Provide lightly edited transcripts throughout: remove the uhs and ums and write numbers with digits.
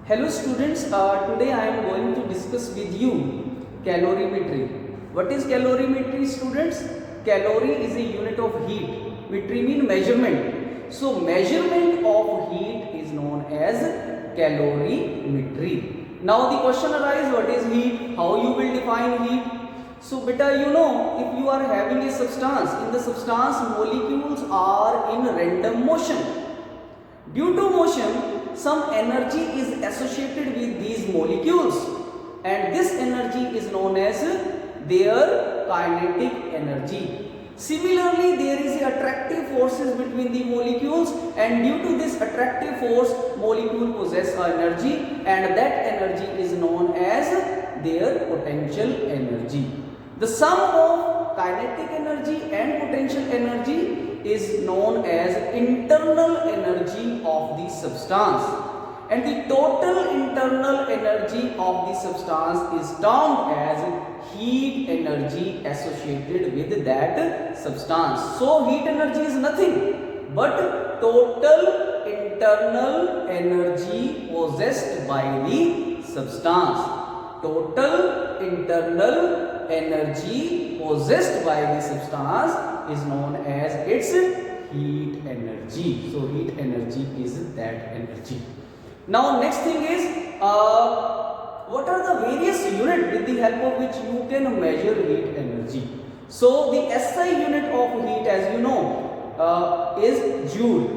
Hello students, today I am going to discuss with you calorimetry. What is calorimetry students? Calorie is a unit of heat. Metry mean measurement. So measurement of heat is known as calorimetry. Now the question arises, what is heat? How you will define heat? So beta, you know, if you are having a substance, in the substance molecules are in random motion. Due to motion, some energy is associated with these molecules and this energy is known as their kinetic energy. Similarly, there is attractive forces between the molecules and due to this attractive force, molecule possess energy and that energy is known as their potential energy. The sum of kinetic energy and potential energy is known as internal energy of the substance, and the total internal energy of the substance is termed as heat energy associated with that substance. So heat energy is nothing but total internal energy possessed by the substance. Total internal energy possessed by the substance is known as its heat energy. So heat energy is that energy. Now next thing is what are the various units with the help of which you can measure heat energy. So the SI unit of heat, as you know, is joule,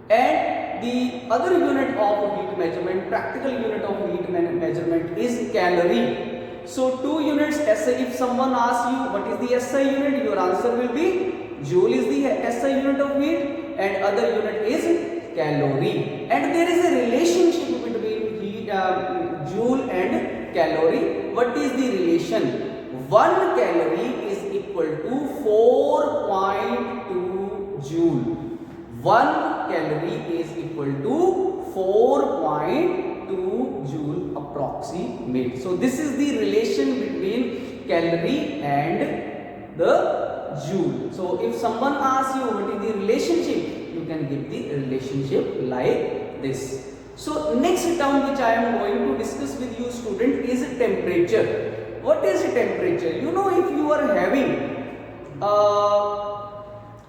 and the other unit of heat measurement, practical unit of heat measurement is calorie. So two units SI, if someone asks you what is the SI unit, your answer will be joule is the SI unit of heat and other unit is calorie. And there is a relationship between heat, joule and calorie. What is the relation? 1 calorie is equal to 4.2 joule. 1 calorie is equal to 4.2 joule approximate. So this is the relation between calorie and the joule. So if someone asks you what is the relationship, you can give the relationship like this. So next term which I am going to discuss with you student is temperature. What is temperature? You know, if you are having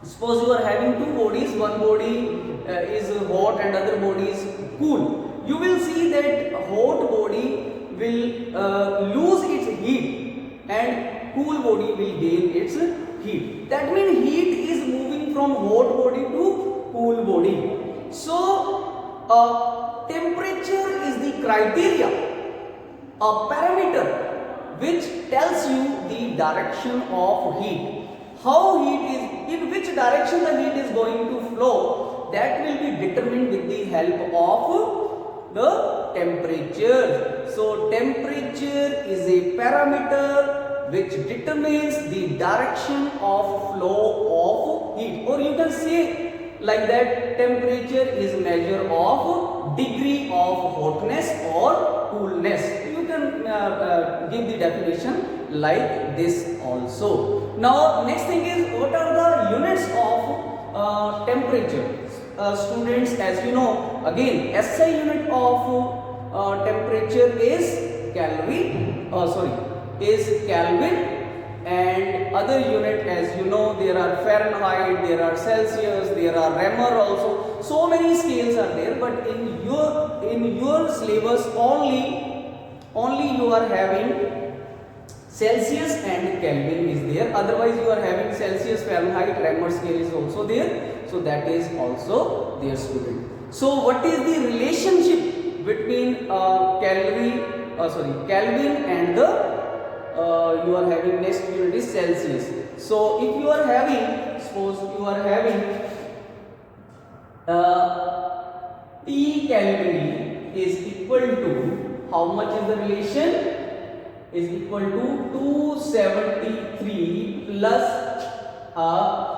suppose you are having two bodies, one body is hot and other body is cool. You will see that hot body will lose its heat and cool body will gain its heat. That means heat is moving from hot body to cool body. So temperature is the criteria, a parameter which tells you the direction of heat. How heat is, in which direction the heat is going to flow, that will be determined with the help of the temperature. So temperature is a parameter which determines the direction of flow of heat, or you can say like that, temperature is measure of degree of hotness or coolness. You can give the definition like this also. Now next thing is, what are the units of temperature? Students, as you know, again SI unit of temperature is calorie, is Kelvin, and other unit, as you know, there are Fahrenheit, there are Celsius, there are Ramer also. So many scales are there, but in your syllabus only you are having Celsius and Kelvin is there. Otherwise you are having Celsius, Fahrenheit, Ramer scale is also there. So that is also there, student. So what is the relationship between Kelvin and the you are having next unit is Celsius. So if you are having, suppose you are having T Kelvin is equal to, how much is the relation? Is equal to 273 plus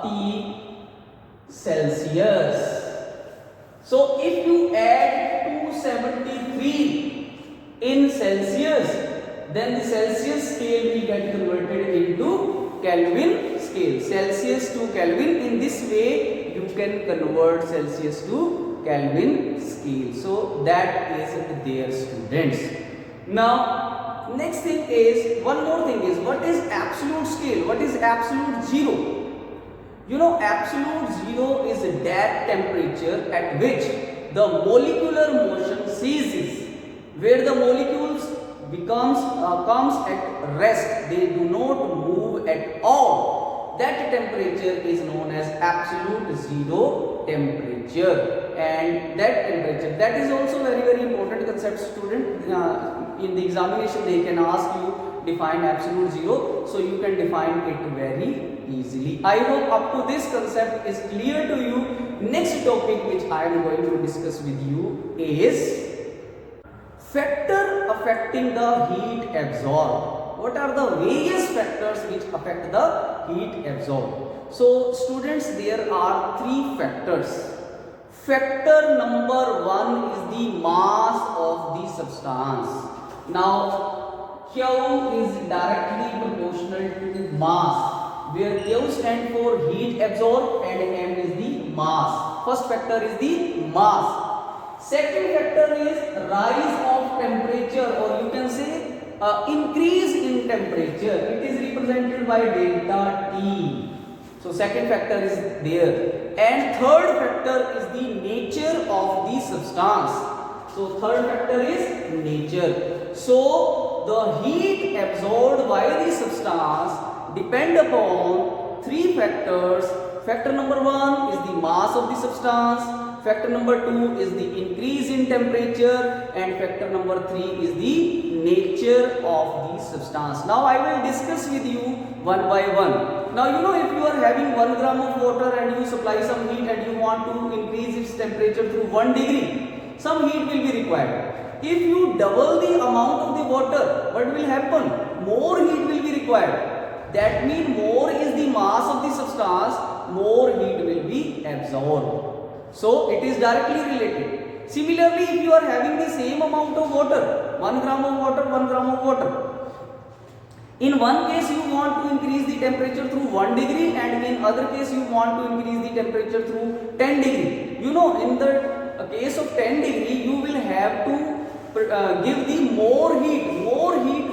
T Celsius. So if you add 273 in Celsius, then the Celsius scale will get converted into Kelvin scale. Celsius to Kelvin. In this way you can convert Celsius to Kelvin scale. So that is their students. Now next thing is, one more thing is, what is absolute scale? What is absolute zero? You know, absolute zero is that temperature at which the molecular motion ceases, where the molecules comes at rest, they do not move at all. That temperature is known as absolute zero temperature, and that temperature, that is also very important concept, student. In the examination they can ask you define absolute zero, so you can define it very easily. I hope up to this concept is clear to you. Next topic which I am going to discuss with you is factor affecting the heat absorbed. What are the various factors which affect the heat absorbed? So students, there are three factors. Factor number one is the mass of the substance. Now Q is directly proportional to mass, where Q stands for heat absorbed and M is the mass. First factor is the mass. Second factor is rise of temperature, or you can say increase in temperature. It is represented by delta T. So second factor is there. And third factor is the nature of the substance. So third factor is nature. So the heat absorbed by the substance depend upon three factors. Factor number one is the mass of the substance. Factor number two is the increase in temperature, and factor number three is the nature of the substance. Now I will discuss with you one by one. Now you know, if you are having 1 gram of water and you supply some heat and you want to increase its temperature through 1 degree, some heat will be required. If you double the amount of the water, what will happen? More heat will be required. That means more is the mass of the substance, more heat will be absorbed. So it is directly related. Similarly, if you are having the same amount of water, 1 gram of water, 1 gram of water, in one case you want to increase the temperature through 1 degree, and in other case you want to increase the temperature through 10 degree. You know, in the case of 10 degree, you will have to give the more heat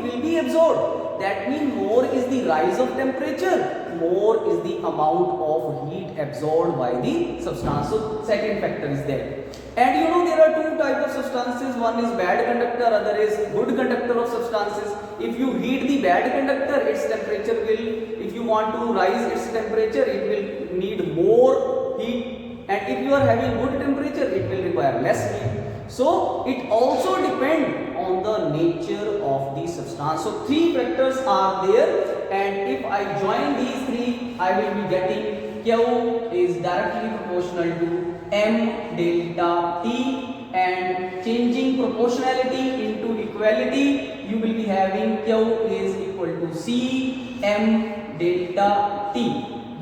will be absorbed. That means more is the rise of temperature, more is the amount of heat absorbed by the substance. So second factor is there. And you know, there are two types of substances. One is bad conductor, other is good conductor of substances. If you heat the bad conductor, its temperature will, if you want to rise its temperature, it will need more heat. And if you are having good temperature, it will require less heat. So it also depends on the nature of the substance. So three factors are there, and if I join these three, I will be getting Q is directly proportional to M delta T, and changing proportionality into equality, you will be having Q is equal to C M delta T,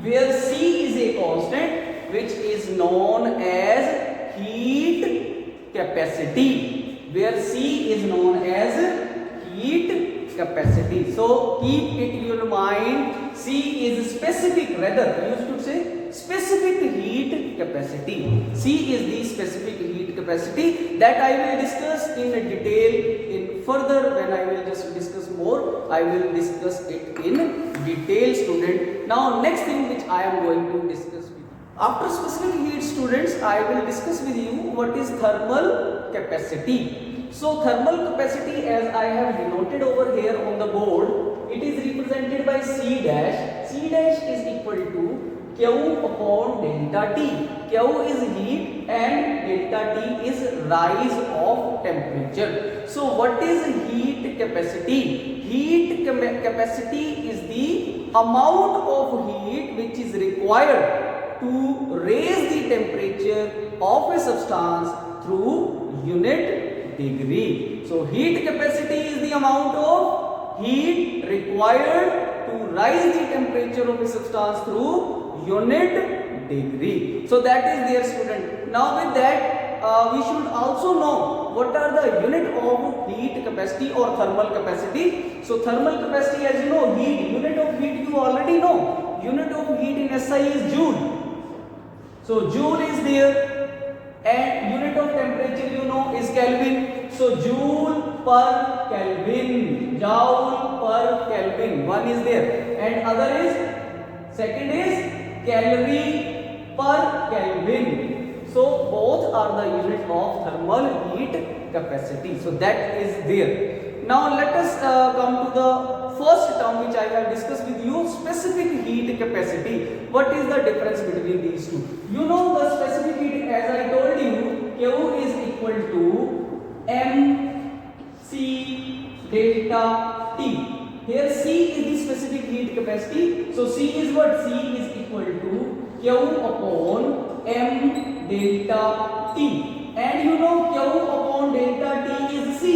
where C is a constant which is known as heat capacity, where C is known as heat capacity. So keep it in your mind, C is specific, rather you should say specific heat capacity. C is the specific heat capacity that I will discuss in detail in further. When I will just discuss more, I will discuss it in detail, student. Now next thing which I am going to discuss with you. After specific heat, students, I will discuss with you what is thermal capacity. So thermal capacity, as I have denoted over here on the board, it is represented by C dash. C dash is equal to Q upon delta T. Q is heat and delta T is rise of temperature. So what is heat capacity? Heat capacity is the amount of heat which is required to raise the temperature of a substance through unit degree. So heat capacity is the amount of heat required to rise the temperature of a substance through unit degree. So that is there, student. Now with that, we should also know what are the unit of heat capacity or thermal capacity. So thermal capacity, as you know, heat, unit of heat you already know. Unit of heat in SI is joule. So joule is there. and unit of temperature you know is Kelvin. So joule per Kelvin, joule per Kelvin, one is there, and other is, second is calorie per Kelvin. So both are the unit of thermal heat capacity. So that is there. Now let us come to the first term which I have discussed with you, specific heat capacity. What is the difference between these two? You know the specific heat, as I told you, Q is equal to MC delta T. Here C is the specific heat capacity. So C is what? C is equal to Q upon M delta T. And you know Q upon delta T is C.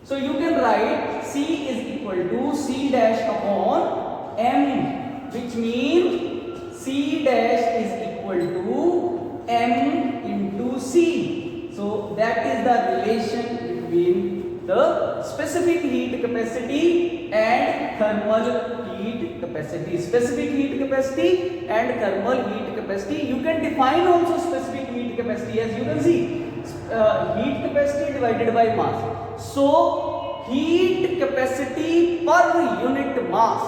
So you can write C is equal to C dash upon M, which means C dash is equal to M into C. So that is the relation between the specific heat capacity and thermal heat capacity. Specific heat capacity and thermal heat capacity. You can define also specific heat capacity, as you can see. Heat capacity divided by mass. So heat capacity per unit mass,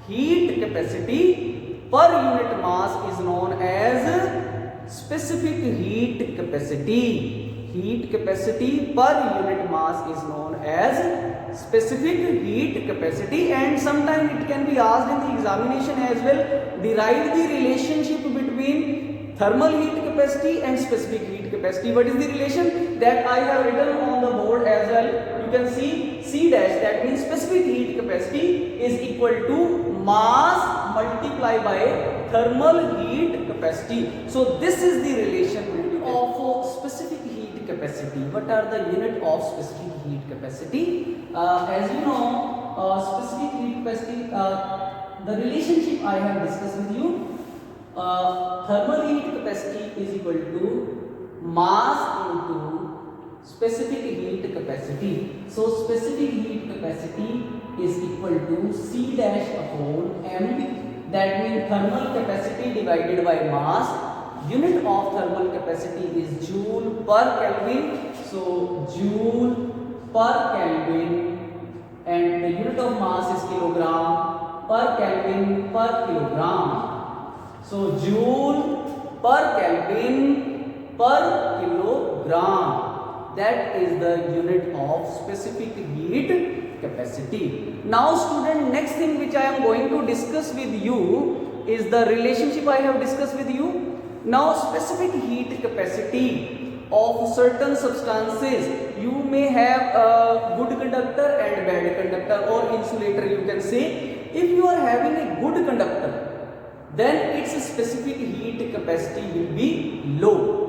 heat capacity per unit mass is known as specific heat capacity. Heat capacity per unit mass is known as specific heat capacity, and sometimes it can be asked in the examination as well. Derive the relationship between thermal heat capacity and specific heat capacity. What is the relation? That I have written on the board as well. You can see C dash, that means specific heat capacity is equal to mass multiplied by thermal heat capacity. So this is the relation of specific heat capacity. What are the unit of specific heat capacity? As you know, specific heat capacity, the relationship I have discussed with you. Thermal heat capacity is equal to mass into specific heat capacity. So specific heat capacity is equal to C dash upon M, that means thermal capacity divided by mass. Unit of thermal capacity is joule per Kelvin. So joule per Kelvin, and the unit of mass is kilogram per Kelvin per kilogram. So joule per Kelvin per kilogram. That is the unit of specific heat capacity. Now student, next thing which I am going to discuss with you is the relationship I have discussed with you. Now specific heat capacity of certain substances, you may have a good conductor and bad conductor, or insulator you can say. If you are having a good conductor, then its specific heat capacity will be low.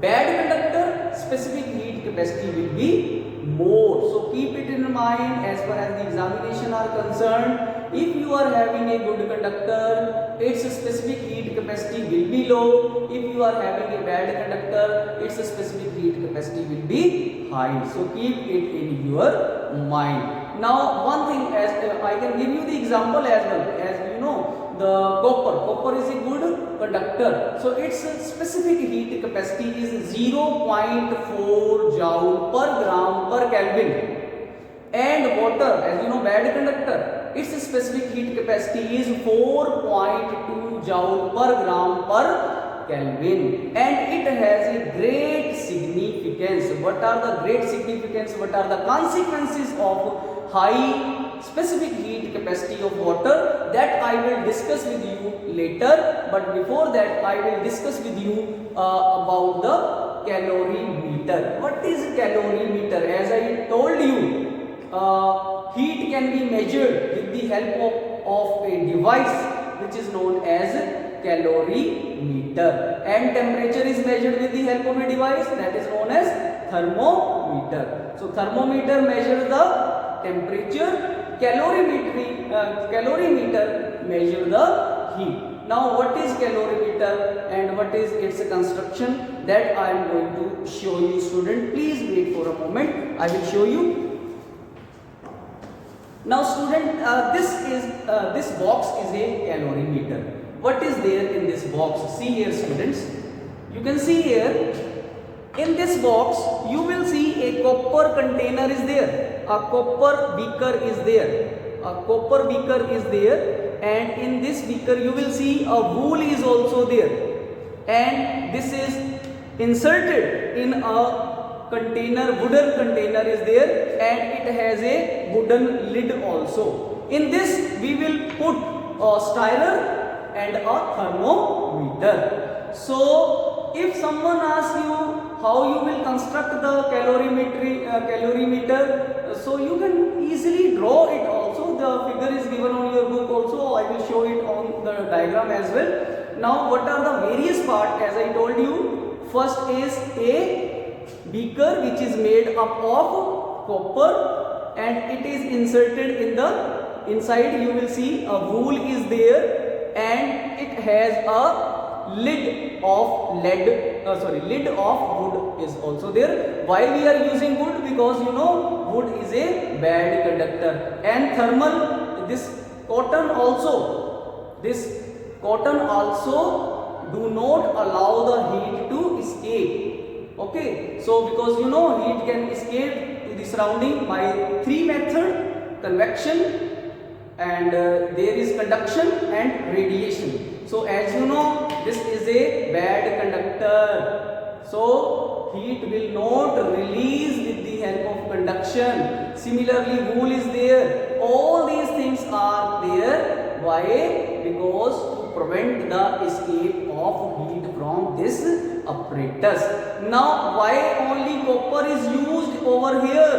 Bad conductor, specific heat capacity will be more. So keep it in mind as far as the examination are concerned. If you are having a good conductor, its specific heat capacity will be low. If you are having a bad conductor, its specific heat capacity will be high. So keep it in your mind. Now one thing, as I can give you the example as well. As you know, the copper is a good conductor. So its specific heat capacity is 0.4 joule per gram per Kelvin. And water, as you know, bad conductor, its specific heat capacity is 4.2 joule per gram per Kelvin, and it has a great significance. What are the great significance? What are the consequences of high specific heat capacity of water? That I will discuss with you later. But before that, I will discuss with you about the calorimeter. What is calorimeter? As I told you, heat can be measured with the help of a device which is known as calorimeter, and temperature is measured with the help of a device that is known as thermometer. So thermometer measures the temperature, calorimeter measure the heat. Now what is calorimeter and what is its construction, that I am going to show you student. Please wait for a moment, I will show you. Now student, this box is a calorimeter. What is there in this box? See here students, You can see here, in this box you will see a copper container is there, a copper beaker is there, a copper beaker is there, and in this beaker you will see a wool is also there, and this is inserted in a container, wooden container is there, and it has a wooden lid also. In this we will put a stirrer and a thermometer. So if someone asks you how you will construct the calorimeter, so you can easily draw it also. The figure is given on your book also. I will show it on the diagram as well. Now what are the various parts? As I told you, first is a beaker which is made up of copper, and it is inserted in the inside. You will see a wool is there, and it has a lid of lid of wood is also there. Why we are using wood? Because you know wood is a bad conductor, and thermal, this cotton also do not allow the heat to escape. Okay, so because you know heat can escape to the surrounding by three methods: convection, and there is conduction and radiation. So as you know, this is a bad conductor, so heat will not release with the help of conduction. Similarly, wool is there. All these things are there. Why? Because to prevent the escape of heat from this apparatus. Now why only copper is used over here?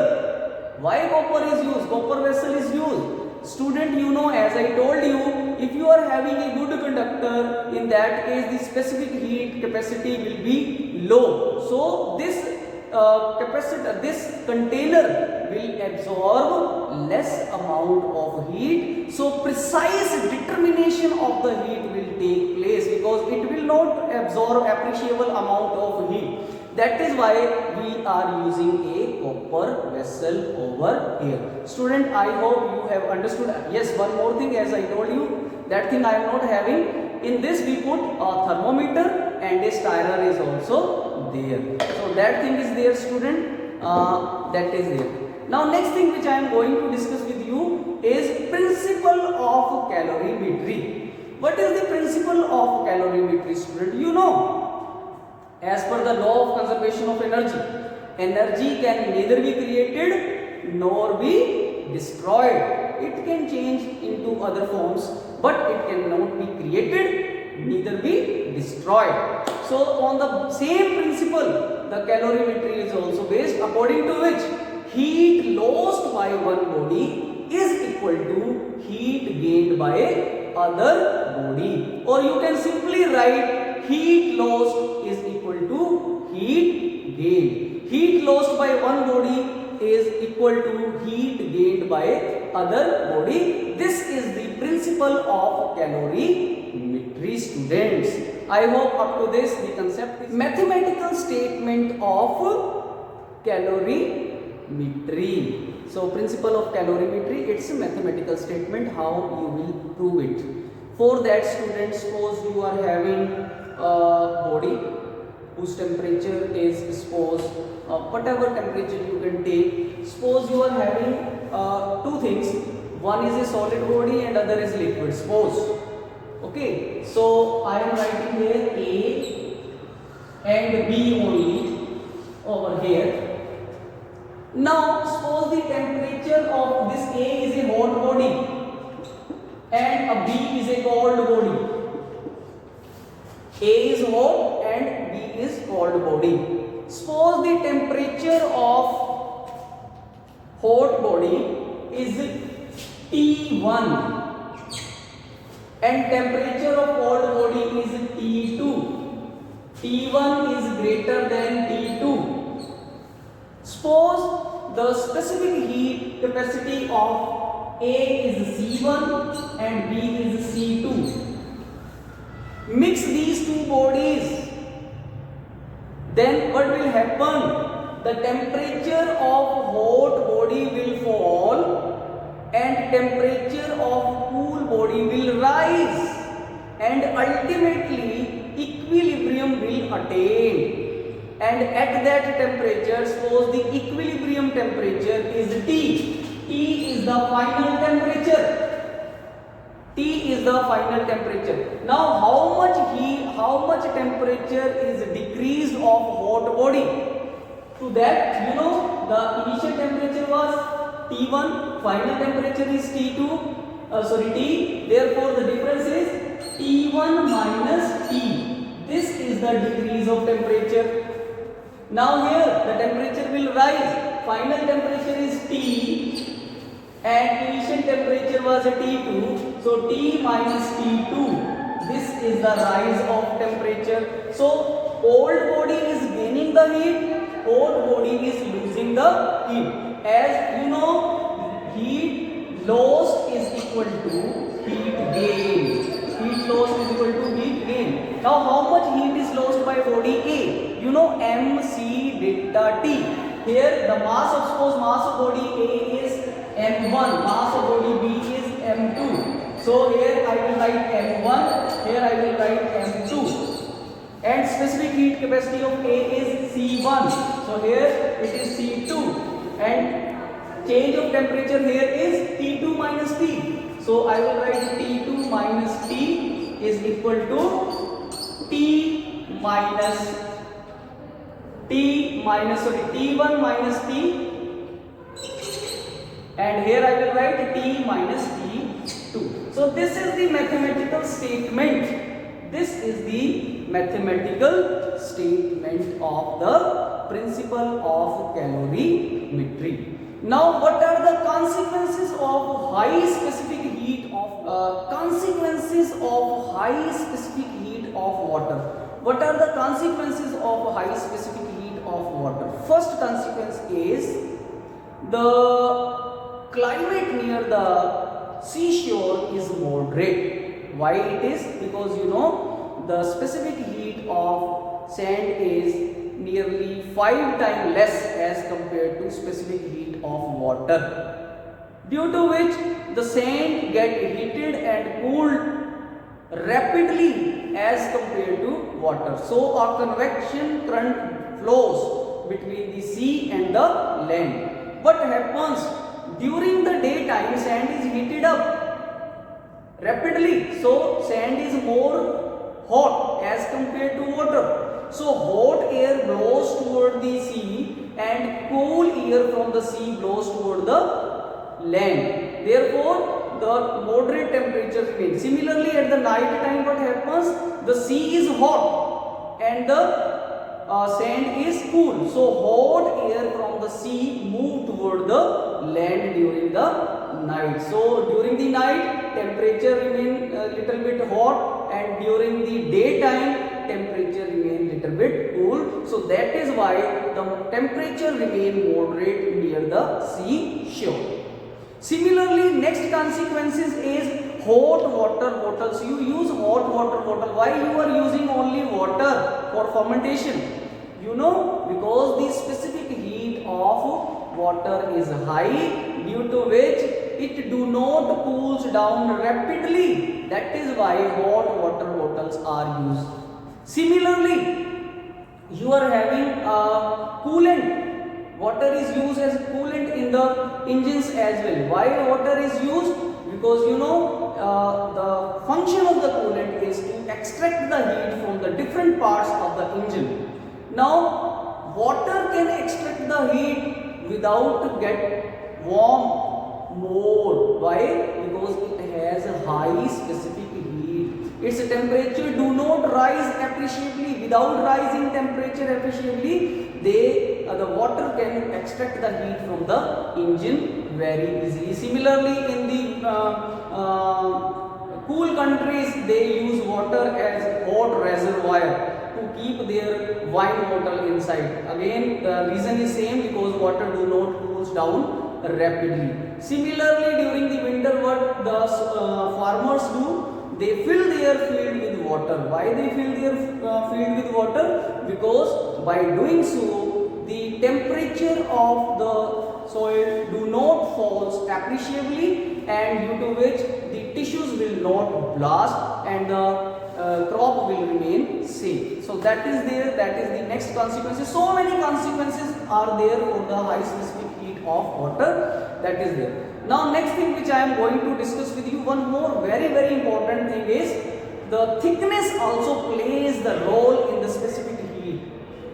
Why copper is used? Copper vessel is used. Student, you know, as I told you, if you are having a good conductor, in that case the specific heat capacity will be low. So this this container will absorb less amount of heat. So precise determination of the heat will take place, because it will not absorb appreciable amount of heat. That is why we are using a copper vessel over here. Student, I hope you have understood. Yes, one more thing, as I told you, that thing I am not having. In this we put a thermometer, and a stirrer is also there. So that thing is there, student. That is there. Now next thing which I am going to discuss with you is principle of calorimetry. What is the principle of calorimetry, student? You know, as per the law of conservation of energy, energy can neither be created nor be destroyed. It can change into other forms, but it cannot be created, neither be destroyed. So on the same principle, the calorimetry is also based, according to which heat lost by one body is equal to heat gained by other body. Or you can simply write heat lost is equal to heat gained. Heat lost by one body is equal to heat gained by other body. This is the principle of calorimetry, students. I hope up to this the concept is mathematical statement of calorimetry. So principle of calorimetry, it's a mathematical statement, how you will prove it. For that, students, suppose you are having a body whose temperature is, suppose whatever temperature you can take. Suppose you are having two things, one is a solid body and other is liquid, suppose. Okay, so I am writing here A and B only over here. Now suppose the temperature of this A is a hot body and a B is a cold body. A is hot and B is cold body. Suppose the temperature of hot body is T1 and temperature of cold body is T2. T1 is greater than T2. Suppose the specific heat capacity of A is C1 and B is C2. Mix these two bodies, then what will happen? The temperature of hot body will fall and temperature of cool body will rise, and ultimately equilibrium equilibrium will attain. And at that temperature, suppose the equilibrium temperature is T. T is the final temperature. T is the final temperature. Now how much heat, how much temperature is decreased of hot body? To that, you know, the initial temperature was T1, final temperature is T2, T. Therefore the difference is T1 minus T. This is the decrease of temperature. Now here the temperature will rise. Final temperature is T and initial temperature was T2. So T minus T2. This is the rise of temperature. So old body is gaining the heat, hot body is losing the heat. As you know, heat lost is equal to heat gain. Heat loss is equal to heat gain. Now how much heat is lost by body A? You know, mc delta T. Here the mass of, suppose mass of body A is m1, mass of body B is m2. So here I will write m1, here I will write m2. And specific heat capacity of A is C1. So here it is C2. And change of temperature here is T2 minus T. So I will write T2 minus T is equal to T minus T1 minus T, and here I will write T minus T2. So this is the mathematical statement. This is the mathematical statement of the principle of calorimetry. Now what are the consequences of high specific heat of water? What are the consequences of high specific heat of water? First consequence is the climate near the seashore is moderate. Why it is? Because you know the specific heat of sand is nearly 5 times less as compared to specific heat of water, due to which the sand get heated and cooled rapidly as compared to water. So a convection current flows between the sea and the land. What happens during the daytime? Sand is heated up rapidly, so sand is more hot as compared to water. So hot air blows toward the sea and cool air from the sea blows toward the land. Therefore, the moderate temperature remains. Similarly, at the night time, what happens? The sea is hot and the sand is cool. So hot air from the sea move toward the land during the night. So during the night, temperature remain a little bit hot, and during the daytime, temperature remain little bit cool. So that is why the temperature remain moderate near the sea shore. Similarly, next consequences is hot water bottles. You use hot water bottle. Why you are using only water for fermentation? You know, because the specific heat of water is high, due to which it do not cools down rapidly. That is why hot water bottles are used. Similarly, you are having coolant. Water is used as coolant in the engines as well. Why water is used? Because you know the function of the coolant is to extract the heat from the different parts of the engine. Now water can extract the heat without get warm more. Why? Because it has a high specific heat. Its temperature do not rise appreciably. Without rising temperature appreciably, the water can extract the heat from the engine very easily. Similarly, in the cool countries, they use water as hot reservoir to keep their wine bottle inside. Again, the reason is same, because water do not cools down rapidly. Similarly, during the winter, what the farmers do? They fill their field with water. Why they fill their field with water? Because by doing so, the temperature of the soil do not fall appreciably, and due to which the tissues will not blast and the crop will remain same. So that is there, that is the next consequences. So many consequences are there for the high specific heat of water, that is there. Now next thing which I am going to discuss with you, one more very important thing is the thickness also plays the role in the specific heat.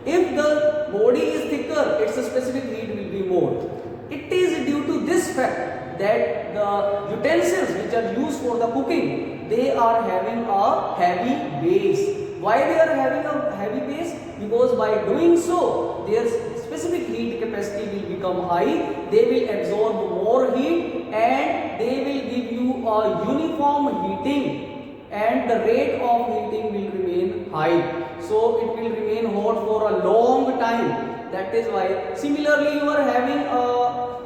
If the body is thicker, its specific heat will be more. It is due to this fact that the utensils which are used for the cooking, they are having a heavy base. Why they are having a heavy base? Because by doing so, their specific heat capacity will become high, they will absorb more heat and they will give you a uniform heating, and the rate of heating will remain high. So it will remain hot for a long time. That is why. Similarly, you are having a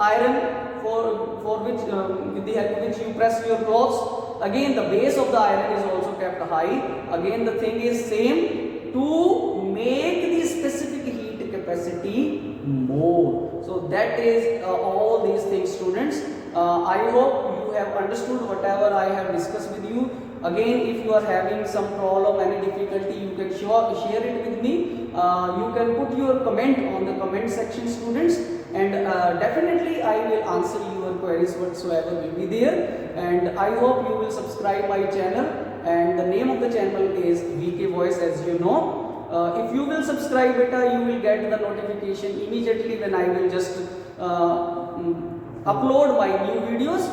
iron for which with the help of which you press your clothes. Again, the base of the iron is also kept high. Again, the thing is same, to make the specific heat capacity more. So that is all these things, students. I hope you have understood whatever I have discussed with you. Again, if you are having some problem, any difficulty, you can share it with me. You can put your comment on the comment section, students, and definitely I will answer your queries whatsoever will be there. And I hope you will subscribe my channel, and the name of the channel is VK Voice, as you know. If you will subscribe beta, you will get the notification immediately when I will just upload my new videos.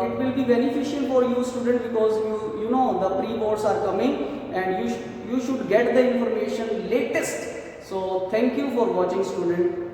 It will be beneficial for you, student, because you know the pre-boards are coming and you should get the information latest. So thank you for watching, student.